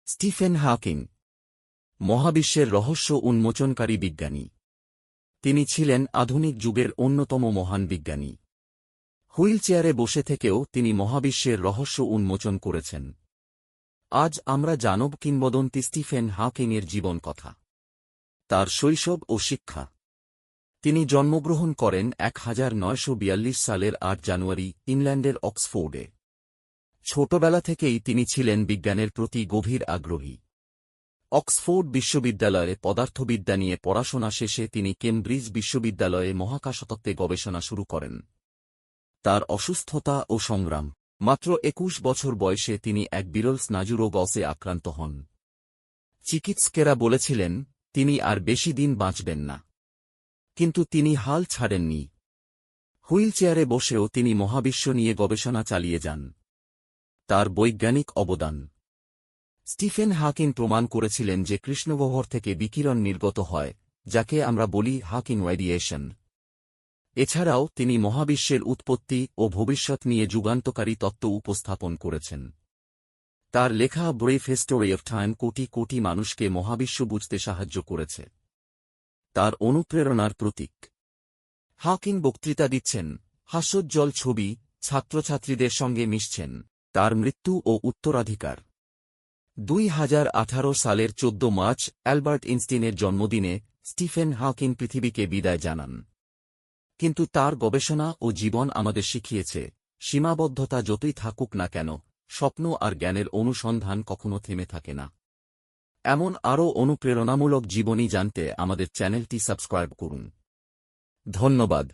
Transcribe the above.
Stephen Hawking মহাবিশ্বের রহস্য উন্মোচনকারী বিজ্ঞানী। তিনি ছিলেন আধুনিক যুগের অন্যতম মহান বিজ্ঞানী। হুইল চেয়ারে বসে থেকেও তিনি মহাবিশ্বের রহস্য উন্মোচন করেছেন। আজ আমরা জানব কিংবদন্তি স্টিফেন হকিংয়ের জীবন কথা, তার শৈশব ও শিক্ষা। তিনি জন্মগ্রহণ করেন 1942 সালের 8 জানুয়ারি ইংল্যান্ডের অক্সফোর্ডে। ছোটবেলা থেকেই তিনি ছিলেন বিজ্ঞানের প্রতি গভীর আগ্রহী। অক্সফোর্ড বিশ্ববিদ্যালয়ে পদার্থবিদ্যা নিয়ে পড়াশোনা শেষে তিনি কেমব্রিজ বিশ্ববিদ্যালয়ে মহাকাশতত্ত্বে গবেষণা শুরু করেন। তার অসুস্থতা ও সংগ্রাম। মাত্র 21 বছর বয়সে তিনি এক বিরল স্নায়ুরোগে আক্রান্ত হন। চিকিৎসকেরা বলেছিলেন তিনি আর বেশি দিন বাঁচবেন না, কিন্তু তিনি হাল ছাড়েননি। হুইল চেয়ারে বসেও তিনি মহাবিশ্ব নিয়ে গবেষণা চালিয়ে যান। তার বৈজ্ঞানিক অবদান। স্টিফেন হকিং প্রমাণ করেছিলেন যে কৃষ্ণগহ্বর থেকে বিকিরণ নির্গত হয়, যাকে আমরা বলি হকিং রেডিয়েশন। এছাড়াও তিনি মহাবিশ্বের উৎপত্তি ও ভবিষ্যৎ নিয়ে যুগান্তকারী তত্ত্ব উপস্থাপন করেছেন। তার লেখা brief history of time crore crore মানুষকে মহাবিশ্ব বুঝতে সাহায্য করেছে। তার অনুপ্রেরণার প্রতীক। হকিং বক্তৃতা দিচ্ছেন, হাস্যোজ্জ্বল ছবি, ছাত্রছাত্রীদের সঙ্গে মিশছেন। তার মৃত্যু ও উত্তরাধিকার। 2018 সালের 14 মার্চ অ্যালবার্ট আইনস্টাইনের জন্মদিনে স্টিফেন হকিং পৃথিবীকে বিদায় জানান। কিন্তু তার গবেষণা ও জীবন আমাদের শিখিয়েছে, সীমাবদ্ধতা যতই থাকুক না কেন, স্বপ্ন আর জ্ঞানের অনুসন্ধান কখনো থেমে থাকে না। এমন আরও অনুপ্রেরণামূলক জীবনী জানতে আমাদের চ্যানেলটি সাবস্ক্রাইব করুন। ধন্যবাদ।